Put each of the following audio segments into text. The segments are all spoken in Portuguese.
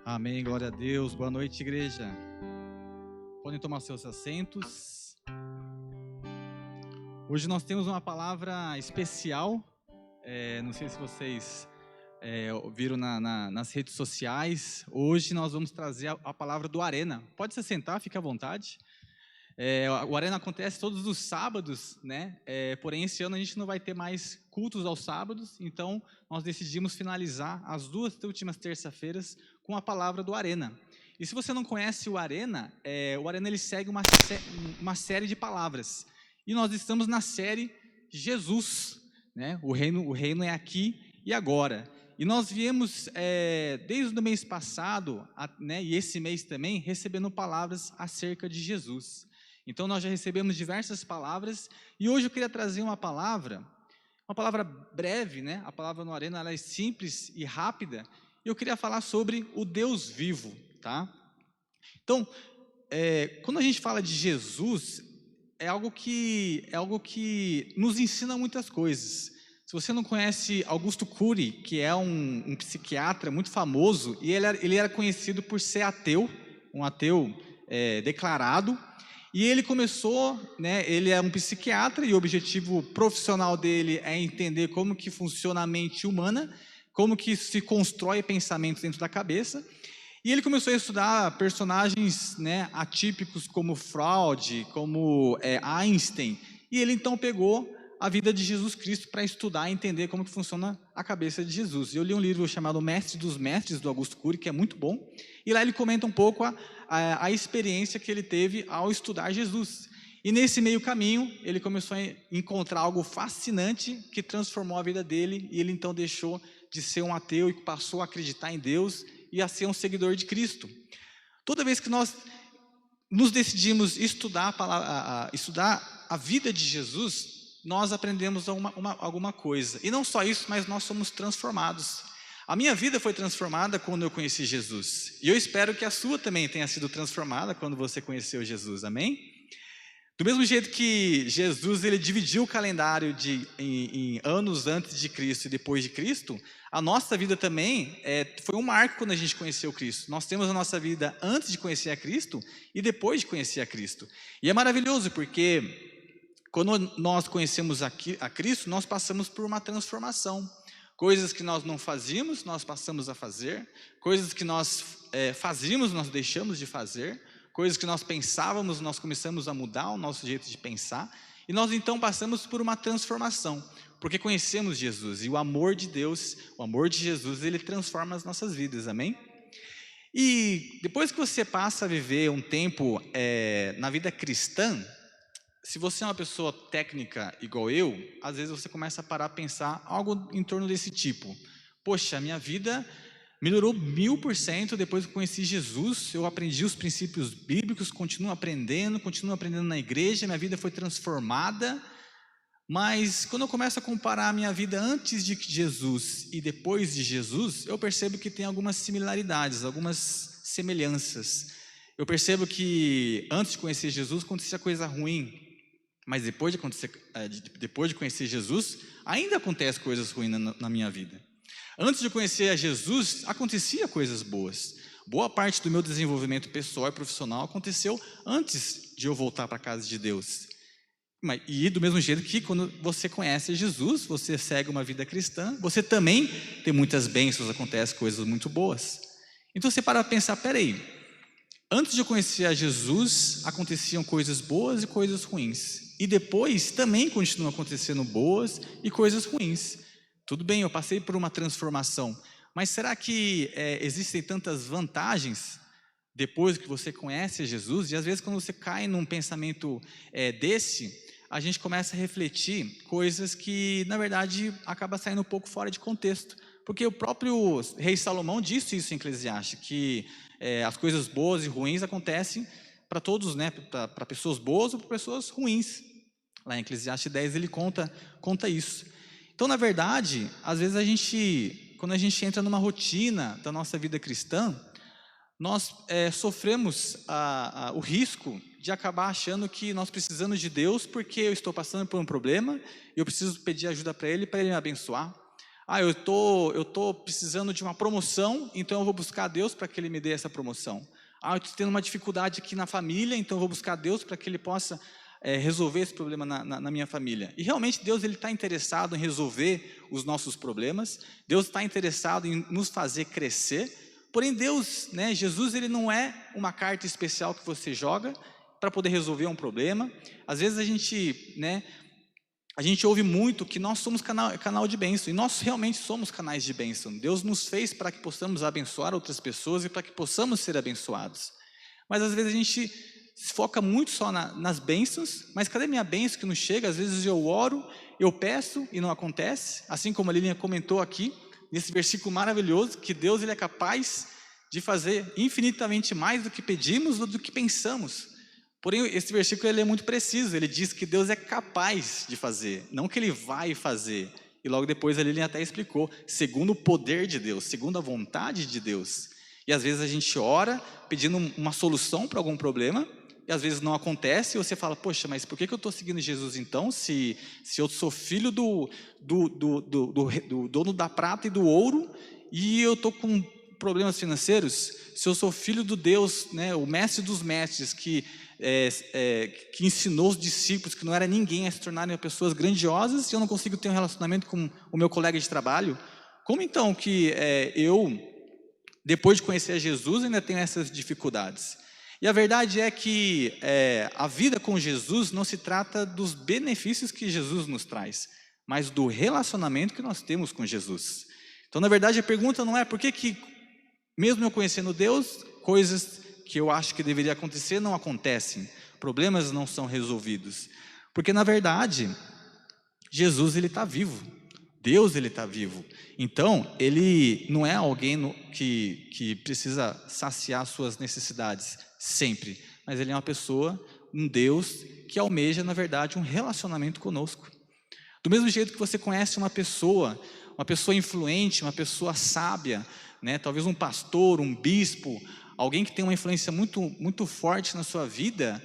Amém, glória a Deus. Boa noite, igreja. Podem tomar seus assentos. Hoje nós temos uma palavra especial. Não sei se vocês viram nas redes sociais. Hoje nós vamos trazer a palavra do Arena. Pode se sentar, fique à vontade. O Arena acontece todos os sábados, né? Porém, esse ano a gente não vai ter mais cultos aos sábados, então nós decidimos finalizar as duas últimas terça-feiras com a palavra do Arena. E se você não conhece o Arena ele segue uma série de palavras. E nós estamos na série Jesus, né? O reino é aqui e agora. E nós viemos, desde o mês passado, né, e esse mês também, recebendo palavras acerca de Jesus. Então, nós já recebemos diversas palavras, e hoje eu queria trazer uma palavra breve, né? A palavra no Arena, ela é simples e rápida, e eu queria falar sobre o Deus vivo, tá? Então, quando a gente fala de Jesus, é algo que nos ensina muitas coisas. Se você não conhece Augusto Cury, que é um psiquiatra muito famoso, e ele era conhecido por ser ateu, um ateu declarado, e ele começou, né, ele é um psiquiatra e o objetivo profissional dele é entender como que funciona a mente humana, como que se constrói pensamentos dentro da cabeça. E ele começou a estudar personagens, né, atípicos como Freud, como Einstein, e ele então pegou a vida de Jesus Cristo para estudar e entender como que funciona a cabeça de Jesus. Eu li um livro chamado Mestre dos Mestres, do Augusto Cury, que é muito bom, e lá ele comenta um pouco a experiência que ele teve ao estudar Jesus. E nesse meio caminho, ele começou a encontrar algo fascinante que transformou a vida dele, e ele então deixou de ser um ateu e passou a acreditar em Deus e a ser um seguidor de Cristo. Toda vez que nós nos decidimos estudar a vida de Jesus, nós aprendemos alguma coisa. E não só isso, mas nós somos transformados. A minha vida foi transformada quando eu conheci Jesus. E eu espero que a sua também tenha sido transformada quando você conheceu Jesus, amém? Do mesmo jeito que Jesus ele dividiu o calendário em anos antes de Cristo e depois de Cristo, a nossa vida também foi um marco quando a gente conheceu Cristo. Nós temos a nossa vida antes de conhecer a Cristo e depois de conhecer a Cristo. E é maravilhoso porque quando nós conhecemos a Cristo, nós passamos por uma transformação. Coisas que nós não fazíamos, nós passamos a fazer. Coisas que nós fazíamos, nós deixamos de fazer. Coisas que nós pensávamos, nós começamos a mudar o nosso jeito de pensar. E nós então passamos por uma transformação, porque conhecemos Jesus. E o amor de Deus, o amor de Jesus, ele transforma as nossas vidas, amém? E depois que você passa a viver um tempo na vida cristã, se você é uma pessoa técnica igual eu, às vezes você começa a parar a pensar algo em torno desse tipo. Poxa, minha vida melhorou 1000% depois que conheci Jesus, eu aprendi os princípios bíblicos, continuo aprendendo na igreja, minha vida foi transformada, mas quando eu começo a comparar a minha vida antes de Jesus e depois de Jesus, eu percebo que tem algumas similaridades, algumas semelhanças. Eu percebo que antes de conhecer Jesus acontecia coisa ruim, mas depois de conhecer Jesus, ainda acontecem coisas ruins na minha vida. Antes de conhecer a Jesus, acontecia coisas boas. Boa parte do meu desenvolvimento pessoal e profissional aconteceu antes de eu voltar para a casa de Deus. E do mesmo jeito que quando você conhece Jesus, você segue uma vida cristã, você também tem muitas bênçãos, acontecem coisas muito boas. Então você para pensar, peraí, antes de eu conhecer a Jesus, aconteciam coisas boas e coisas ruins. E depois também continuam acontecendo boas e coisas ruins. Tudo bem, eu passei por uma transformação, mas será que existem tantas vantagens depois que você conhece Jesus? E às vezes quando você cai num pensamento desse, a gente começa a refletir coisas que na verdade acaba saindo um pouco fora de contexto. Porque o próprio rei Salomão disse isso em Eclesiastes, que as coisas boas e ruins acontecem para todos, né? Para pessoas boas ou para pessoas ruins. Lá em Eclesiastes 10 ele conta isso. Então, na verdade, às vezes quando a gente entra numa rotina da nossa vida cristã, nós sofremos o risco de acabar achando que nós precisamos de Deus porque eu estou passando por um problema e eu preciso pedir ajuda para Ele me abençoar. Eu tô precisando de uma promoção, então eu vou buscar Deus para que Ele me dê essa promoção. Eu estou tendo uma dificuldade aqui na família, então eu vou buscar Deus para que Ele possa resolver esse problema na minha família. E realmente Deus está interessado em resolver os nossos problemas, Deus está interessado em nos fazer crescer, porém Deus, né, Jesus, Ele não é uma carta especial que você joga para poder resolver um problema. Às vezes a gente ouve muito que nós somos canal de bênção, e nós realmente somos canais de bênção. Deus nos fez para que possamos abençoar outras pessoas e para que possamos ser abençoados. Mas às vezes a gente se foca muito só nas bênçãos, mas cadê minha bênção que não chega? Às vezes eu oro, eu peço e não acontece, assim como a Lilian comentou aqui, nesse versículo maravilhoso, que Deus Ele é capaz de fazer infinitamente mais do que pedimos ou do que pensamos. Porém, esse versículo ele é muito preciso, ele diz que Deus é capaz de fazer, não que Ele vai fazer. E logo depois a Lilian até explicou, segundo o poder de Deus, segundo a vontade de Deus. E às vezes a gente ora pedindo uma solução para algum problema, e às vezes não acontece, e você fala, poxa, mas por que eu estou seguindo Jesus então, se eu sou filho do dono da prata e do ouro, e eu estou com problemas financeiros? Se eu sou filho do Deus, né, o mestre dos mestres, que ensinou os discípulos que não era ninguém a se tornarem pessoas grandiosas, e eu não consigo ter um relacionamento com o meu colega de trabalho, como então que eu, depois de conhecer a Jesus, ainda tenho essas dificuldades? E a verdade é que a vida com Jesus não se trata dos benefícios que Jesus nos traz, mas do relacionamento que nós temos com Jesus. Então, na verdade, a pergunta não é por que mesmo eu conhecendo Deus, coisas que eu acho que deveria acontecer não acontecem, problemas não são resolvidos. Porque, na verdade, Jesus Ele está vivo, Deus Ele está vivo. Então, Ele não é alguém que precisa saciar suas necessidades sempre, mas Ele é uma pessoa, um Deus que almeja, na verdade, um relacionamento conosco. Do mesmo jeito que você conhece uma pessoa influente, uma pessoa sábia, né? Talvez um pastor, um bispo, alguém que tem uma influência muito, muito forte na sua vida,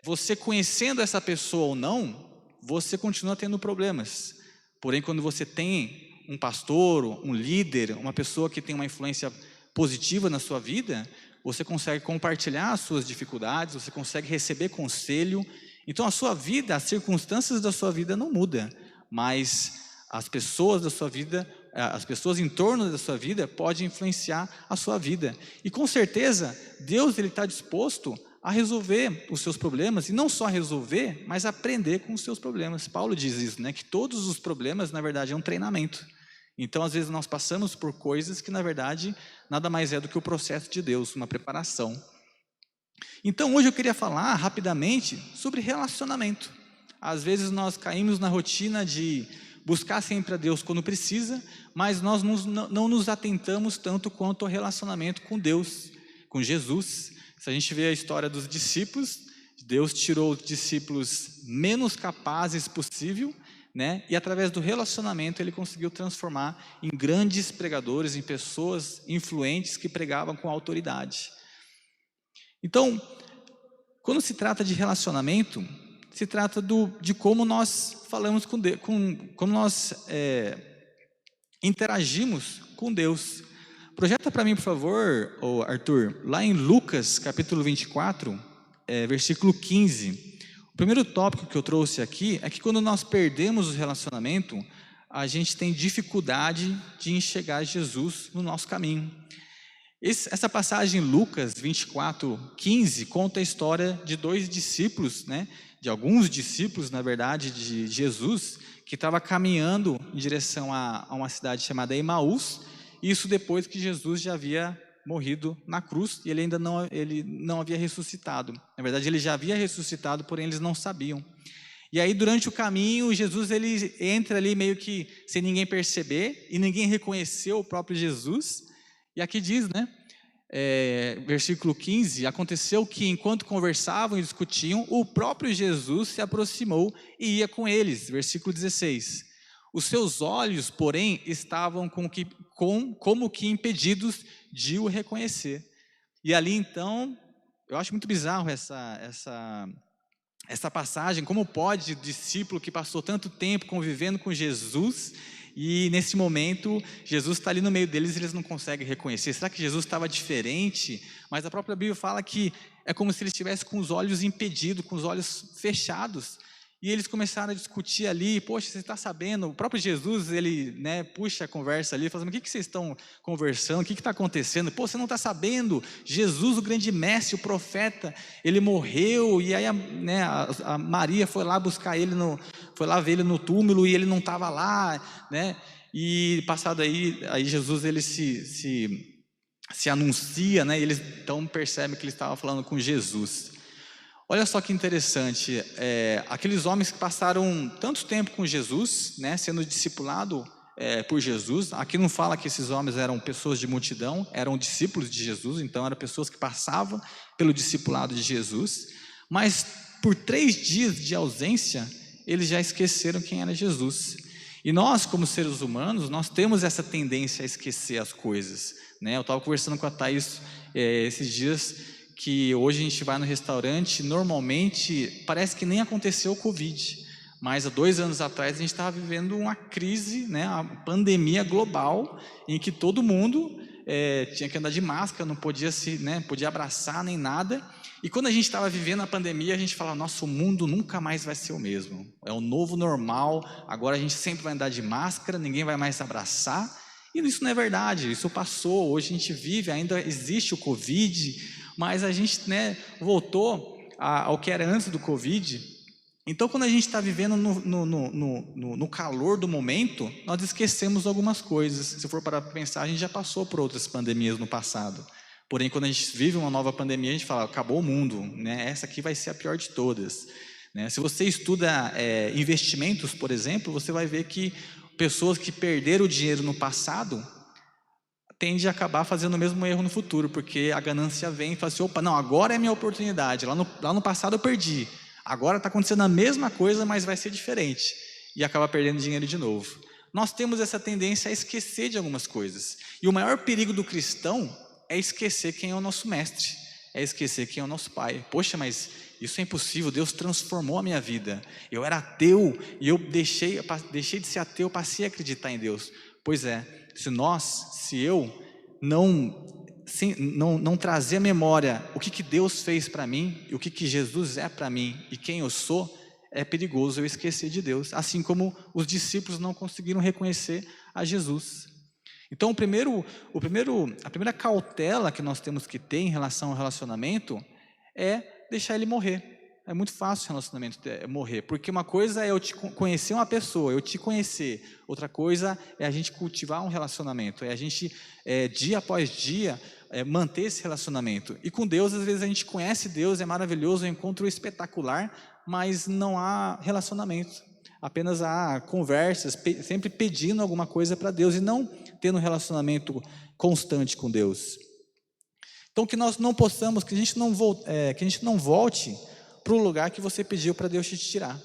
você conhecendo essa pessoa ou não, você continua tendo problemas. Porém, quando você tem um pastor, um líder, uma pessoa que tem uma influência positiva na sua vida, você consegue compartilhar as suas dificuldades, você consegue receber conselho. Então a sua vida, as circunstâncias da sua vida não mudam, mas as pessoas da sua vida, as pessoas em torno da sua vida podem influenciar a sua vida. E com certeza, Deus está disposto a resolver os seus problemas, e não só resolver, mas aprender com os seus problemas. Paulo diz isso, né? Que todos os problemas, na verdade, é um treinamento. Então, às vezes, nós passamos por coisas que, na verdade, nada mais é do que o processo de Deus, uma preparação. Então, hoje eu queria falar rapidamente sobre relacionamento. Às vezes, nós caímos na rotina de buscar sempre a Deus quando precisa, mas nós não nos atentamos tanto quanto ao relacionamento com Deus, com Jesus. Se a gente vê a história dos discípulos, Deus tirou os discípulos menos capazes possível, né? E através do relacionamento Ele conseguiu transformar em grandes pregadores, em pessoas influentes que pregavam com autoridade. Então, quando se trata de relacionamento, se trata de como nós falamos com Deus, como nós interagimos com Deus. Projeta para mim, por favor, Arthur, lá em Lucas, capítulo 24, versículo 15. O primeiro tópico que eu trouxe aqui é que quando nós perdemos o relacionamento, a gente tem dificuldade de enxergar Jesus no nosso caminho. Essa passagem, Lucas 24, 15, conta a história de dois discípulos, né? De alguns discípulos, na verdade, de Jesus, que estava caminhando em direção a uma cidade chamada Emaús, isso depois que Jesus já havia morrido na cruz, e ele não havia ressuscitado. Na verdade, ele já havia ressuscitado, porém eles não sabiam. E aí, durante o caminho, Jesus ele entra ali meio que sem ninguém perceber, e ninguém reconheceu o próprio Jesus. E aqui diz, né, versículo 15, aconteceu que enquanto conversavam e discutiam, o próprio Jesus se aproximou e ia com eles. Versículo 16. Os seus olhos, porém, estavam como que impedidos de o reconhecer. E ali, então, eu acho muito bizarro essa passagem. Como pode o discípulo que passou tanto tempo convivendo com Jesus, E nesse momento, Jesus está ali no meio deles e eles não conseguem reconhecer. Será que Jesus estava diferente? Mas a própria Bíblia fala que é como se ele estivesse com os olhos impedidos, com os olhos fechados. E eles começaram a discutir ali, poxa, você está sabendo? O próprio Jesus, ele, né, puxa a conversa ali, fala, mas o que vocês estão conversando? O que está acontecendo? Pô, você não está sabendo? Jesus, o grande mestre, o profeta, ele morreu, e aí a Maria foi lá buscar ele, foi lá ver ele no túmulo, e ele não estava lá, né? E passado aí Jesus, ele se anuncia, né? E eles então percebem que ele estava falando com Jesus. Olha só que interessante, aqueles homens que passaram tanto tempo com Jesus, né, sendo discipulado por Jesus. Aqui não fala que esses homens eram pessoas de multidão, eram discípulos de Jesus, então eram pessoas que passavam pelo discipulado de Jesus, mas por 3 dias de ausência, eles já esqueceram quem era Jesus. E nós, como seres humanos, nós temos essa tendência a esquecer as coisas, né? Eu estava conversando com a Thaís esses dias, que hoje a gente vai no restaurante, normalmente parece que nem aconteceu o Covid, mas há 2 anos atrás a gente estava vivendo uma crise, né, uma pandemia global, em que todo mundo tinha que andar de máscara, não podia podia abraçar nem nada, e quando a gente estava vivendo a pandemia, a gente fala, nossa, o mundo nunca mais vai ser o mesmo, é o novo normal, agora a gente sempre vai andar de máscara, ninguém vai mais se abraçar, e isso não é verdade, isso passou, hoje a gente vive, ainda existe o Covid, mas a gente, voltou ao que era antes do Covid. Então, quando a gente está vivendo no calor do momento, nós esquecemos algumas coisas. Se for para pensar, a gente já passou por outras pandemias no passado. Porém, quando a gente vive uma nova pandemia, a gente fala, acabou o mundo, né? Essa aqui vai ser a pior de todas, né? Se você estuda investimentos, por exemplo, você vai ver que pessoas que perderam o dinheiro no passado tende a acabar fazendo o mesmo erro no futuro, porque a ganância vem e fala assim, opa, não, agora é minha oportunidade, lá no passado eu perdi, agora está acontecendo a mesma coisa, mas vai ser diferente, e acaba perdendo dinheiro de novo. Nós temos essa tendência a esquecer de algumas coisas, e o maior perigo do cristão é esquecer quem é o nosso mestre, é esquecer quem é o nosso pai. Poxa, mas isso é impossível, Deus transformou a minha vida, eu era ateu, e eu deixei de ser ateu, passei a acreditar em Deus. Pois é, se eu não trazer à memória o que Deus fez para mim, e o que Jesus é para mim, e quem eu sou, é perigoso eu esquecer de Deus, assim como os discípulos não conseguiram reconhecer a Jesus. Então a primeira cautela que nós temos que ter em relação ao relacionamento é deixar ele morrer. É muito fácil o relacionamento morrer, porque uma coisa é eu conhecer uma pessoa, eu te conhecer, outra coisa é a gente cultivar um relacionamento, é a gente, dia após dia, manter esse relacionamento. E com Deus, às vezes a gente conhece Deus, é maravilhoso, é um encontro espetacular, mas não há relacionamento, apenas há conversas, sempre pedindo alguma coisa para Deus e não tendo um relacionamento constante com Deus. Então que nós não possamos, que a gente não volte para o lugar que você pediu para Deus te tirar.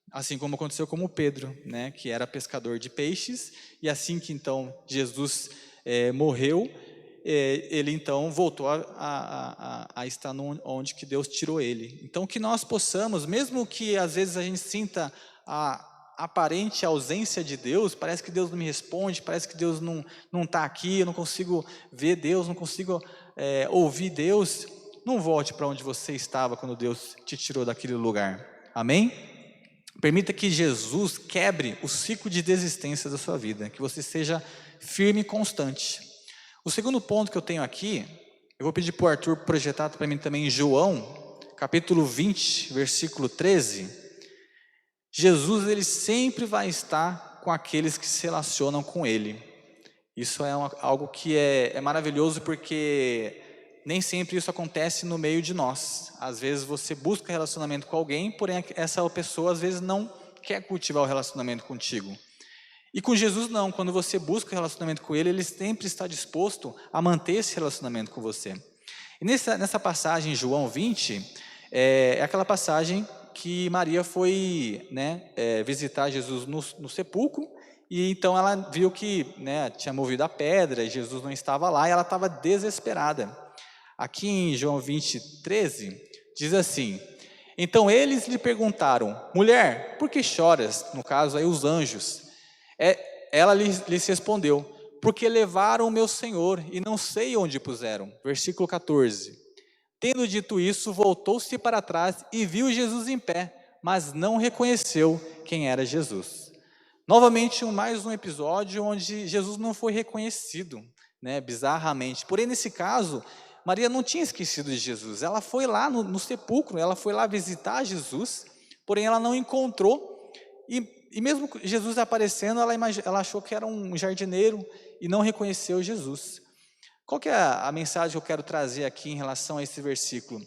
Assim como aconteceu com o Pedro, né, que era pescador de peixes, e assim que então Jesus morreu, ele então voltou a estar onde que Deus tirou ele. Então que nós possamos, mesmo que às vezes a gente sinta a aparente ausência de Deus, parece que Deus não me responde, parece que Deus não está aqui, eu não consigo ver Deus, não consigo ouvir Deus, não volte para onde você estava quando Deus te tirou daquele lugar, amém? Permita que Jesus quebre o ciclo de desistência da sua vida, que você seja firme e constante. O segundo ponto que eu tenho aqui, eu vou pedir para o Arthur projetar para mim também em João, capítulo 20, versículo 13. Jesus, ele sempre vai estar com aqueles que se relacionam com ele. Isso é algo que é maravilhoso, porque nem sempre isso acontece no meio de nós. Às vezes você busca relacionamento com alguém, porém essa pessoa às vezes não quer cultivar o relacionamento contigo. E com Jesus não, quando você busca o relacionamento com ele, ele sempre está disposto a manter esse relacionamento com você. E nessa passagem, João 20, é aquela passagem que Maria foi visitar Jesus no sepulcro, e então ela viu que tinha movido a pedra, e Jesus não estava lá, e ela estava desesperada. Aqui em João 20, 13, diz assim, então eles lhe perguntaram, mulher, por que choras? No caso aí os anjos. ela lhes respondeu: porque levaram o meu Senhor e não sei onde puseram. Versículo 14. Tendo dito isso, voltou-se para trás e viu Jesus em pé, mas não reconheceu quem era Jesus. Novamente, mais um episódio onde Jesus não foi reconhecido, né, bizarramente. Porém, nesse caso, Maria não tinha esquecido de Jesus. Ela foi lá no sepulcro, ela foi lá visitar Jesus, porém ela não encontrou. E mesmo Jesus aparecendo, ela achou que era um jardineiro e não reconheceu Jesus. Qual que é a mensagem que eu quero trazer aqui em relação a esse versículo?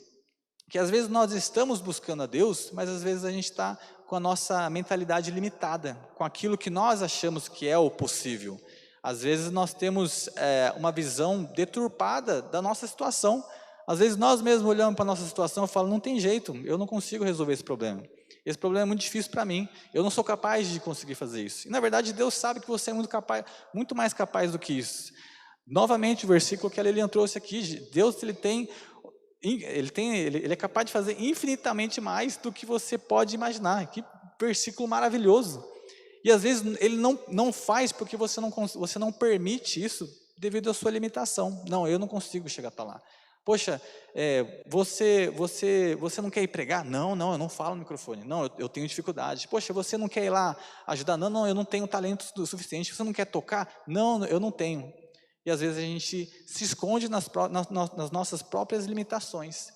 Que às vezes nós estamos buscando a Deus, mas às vezes a gente está com a nossa mentalidade limitada, com aquilo que nós achamos que é o possível. Às vezes nós temos uma visão deturpada da nossa situação. Às vezes nós mesmos olhamos para a nossa situação e falamos: não tem jeito, eu não consigo resolver esse problema. Esse problema é muito difícil para mim, eu não sou capaz de conseguir fazer isso. E na verdade Deus sabe que você é muito mais capaz do que isso. Novamente o versículo que a Lilian trouxe aqui, Deus ele é capaz de fazer infinitamente mais do que você pode imaginar. Que versículo maravilhoso. E às vezes ele não faz porque você não permite isso devido à sua limitação. Não, eu não consigo chegar até lá. Poxa, você não quer ir pregar? Não, eu não falo no microfone. Não, eu tenho dificuldade. Poxa, você não quer ir lá ajudar? Não, eu não tenho talento suficiente. Você não quer tocar? Não, eu não tenho. E às vezes a gente se esconde nas nossas próprias limitações.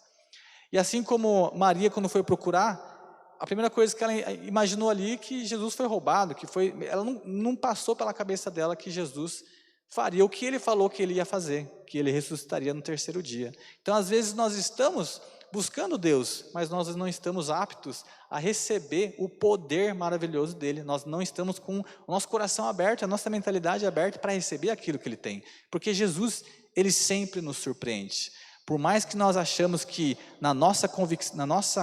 E assim como Maria, quando foi procurar, a primeira coisa que ela imaginou ali é que Jesus foi roubado, ela não passou pela cabeça dela que Jesus faria o que ele falou que ele ia fazer, que ele ressuscitaria no terceiro dia. Então, às vezes, nós estamos buscando Deus, mas nós não estamos aptos a receber o poder maravilhoso dele. Nós não estamos com o nosso coração aberto, a nossa mentalidade aberta para receber aquilo que ele tem. Porque Jesus, ele sempre nos surpreende. Por mais que nós achamos que na nossa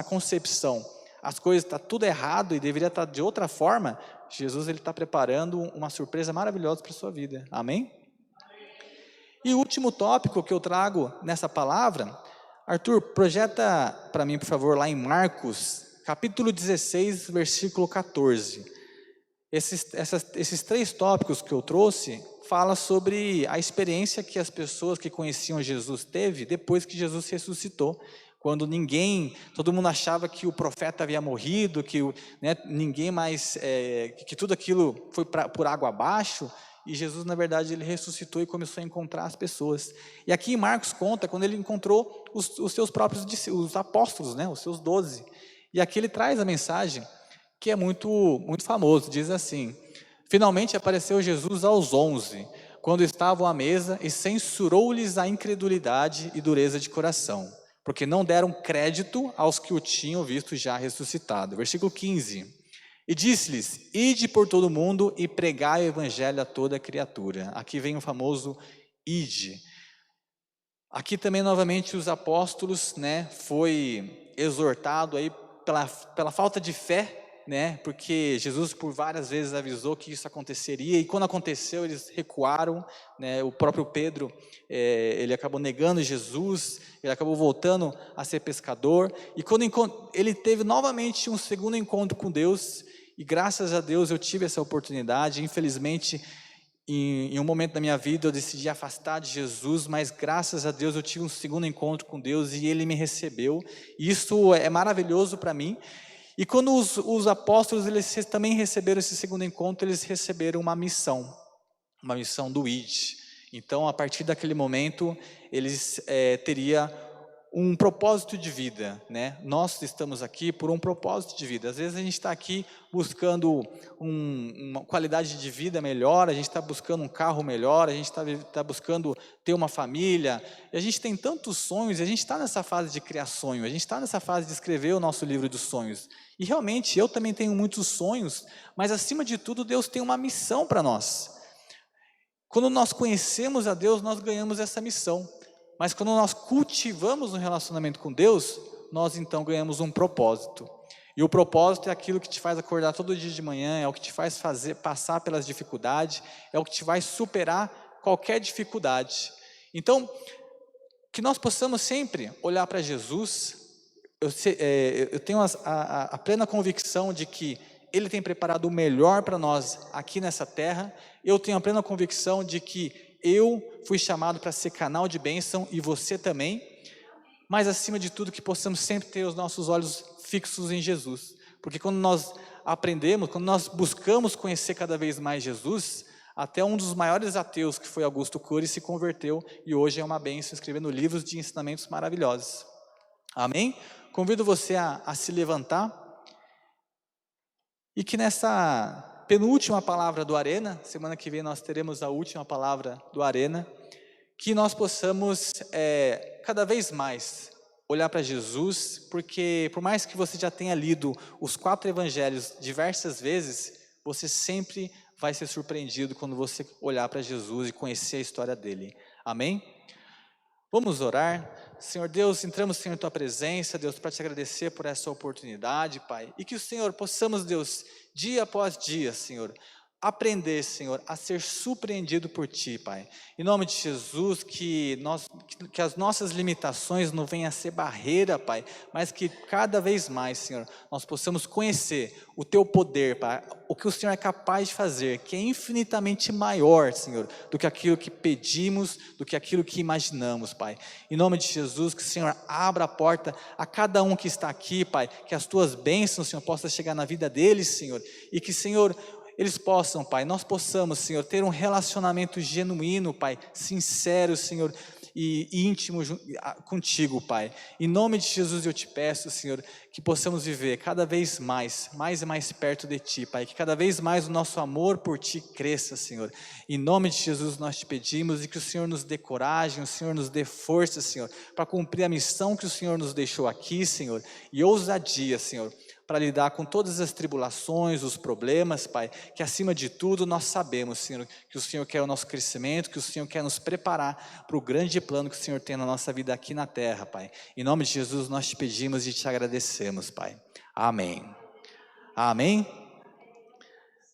concepção as coisas estão tudo errado e deveria estar de outra forma, Jesus ele está preparando uma surpresa maravilhosa para a sua vida. Amém? E o último tópico que eu trago nessa palavra, Arthur, projeta para mim, por favor, lá em Marcos, capítulo 16, versículo 14. Esses 3 tópicos que eu trouxe, fala sobre a experiência que as pessoas que conheciam Jesus teve depois que Jesus ressuscitou. Quando todo mundo achava que o profeta havia morrido, que ninguém mais, que tudo aquilo foi por água abaixo, e Jesus, na verdade, ele ressuscitou e começou a encontrar as pessoas. E aqui em Marcos conta quando ele encontrou os seus próprios os apóstolos, os seus 12. E aqui ele traz a mensagem que é muito, muito famoso, diz assim: finalmente apareceu Jesus aos 11, quando estavam à mesa, e censurou-lhes a incredulidade e dureza de coração, porque não deram crédito aos que o tinham visto já ressuscitado. Versículo 15. E disse-lhes: ide por todo o mundo e pregai o evangelho a toda criatura. Aqui vem o famoso ide. Aqui também novamente os apóstolos, foi exortado aí pela falta de fé, porque Jesus por várias vezes avisou que isso aconteceria, e quando aconteceu eles recuaram, o próprio Pedro, ele acabou negando Jesus, ele acabou voltando a ser pescador, e quando ele teve novamente um segundo encontro com Deus, e graças a Deus eu tive essa oportunidade. Infelizmente, em um momento da minha vida eu decidi afastar de Jesus, mas graças a Deus eu tive um segundo encontro com Deus e Ele me recebeu, e isso é maravilhoso para mim. E quando os apóstolos eles também receberam esse segundo encontro, eles receberam uma missão do ID. Então, a partir daquele momento, eles teriam um propósito de vida, Nós estamos aqui por um propósito de vida. Às vezes a gente está aqui buscando uma qualidade de vida melhor, a gente está buscando um carro melhor, a gente está buscando ter uma família, e a gente tem tantos sonhos, e a gente está nessa fase de criar sonho, a gente está nessa fase de escrever o nosso livro dos sonhos. E realmente, eu também tenho muitos sonhos, mas acima de tudo, Deus tem uma missão para nós. Quando nós conhecemos a Deus, nós ganhamos essa missão. Mas quando nós cultivamos um relacionamento com Deus, nós então ganhamos um propósito. E o propósito é aquilo que te faz acordar todo dia de manhã, é o que te faz passar pelas dificuldades, é o que te vai superar qualquer dificuldade. Então, que nós possamos sempre olhar para Jesus. Eu tenho a plena convicção de que Ele tem preparado o melhor para nós aqui nessa terra. Eu tenho a plena convicção de que eu fui chamado para ser canal de bênção e você também. Mas acima de tudo que possamos sempre ter os nossos olhos fixos em Jesus. Porque quando nós aprendemos, quando nós buscamos conhecer cada vez mais Jesus, até um dos maiores ateus, que foi Augusto Cury, se converteu e hoje é uma bênção, escrevendo livros de ensinamentos maravilhosos. Amém? Convido você a se levantar e que nessa penúltima palavra do Arena, semana que vem nós teremos a última palavra do Arena, que nós possamos cada vez mais olhar para Jesus, porque por mais que você já tenha lido os 4 evangelhos diversas vezes, você sempre vai ser surpreendido quando você olhar para Jesus e conhecer a história dele. Amém? Vamos orar. Senhor Deus, entramos, Senhor, em Tua presença, Deus, para Te agradecer por essa oportunidade, Pai, e que o Senhor possamos, Deus, dia após dia, Senhor, aprender, Senhor, a ser surpreendido por Ti, Pai. Em nome de Jesus, que as nossas limitações não venham a ser barreira, Pai, mas que cada vez mais, Senhor, nós possamos conhecer o Teu poder, Pai, o que o Senhor é capaz de fazer, que é infinitamente maior, Senhor, do que aquilo que pedimos, do que aquilo que imaginamos, Pai. Em nome de Jesus, que o Senhor abra a porta a cada um que está aqui, Pai, que as Tuas bênçãos, Senhor, possam chegar na vida deles, Senhor, e que, Senhor, eles possam, Pai, nós possamos, Senhor, ter um relacionamento genuíno, Pai, sincero, Senhor, e íntimo contigo, Pai. Em nome de Jesus eu te peço, Senhor, que possamos viver cada vez mais e mais perto de Ti, Pai, que cada vez mais o nosso amor por Ti cresça, Senhor. Em nome de Jesus nós te pedimos e que o Senhor nos dê coragem, o Senhor nos dê força, Senhor, para cumprir a missão que o Senhor nos deixou aqui, Senhor, e ousadia, Senhor, para lidar com todas as tribulações, os problemas, Pai, que acima de tudo nós sabemos, Senhor, que o Senhor quer o nosso crescimento, que o Senhor quer nos preparar para o grande plano que o Senhor tem na nossa vida aqui na terra, Pai. Em nome de Jesus nós te pedimos e te agradecemos, Pai. Amém. Amém.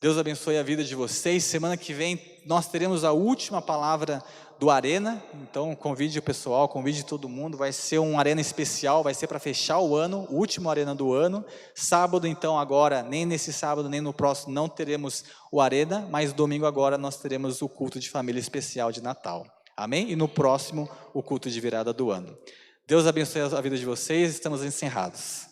Deus abençoe a vida de vocês. Semana que vem nós teremos a última palavra do Arena, então convide o pessoal, convide todo mundo, vai ser um Arena especial, vai ser para fechar o ano, o último Arena do ano. Sábado então agora, nem nesse sábado nem no próximo não teremos o Arena, mas domingo agora nós teremos o culto de família especial de Natal, amém? E no próximo o culto de virada do ano. Deus abençoe a vida de vocês, estamos encerrados.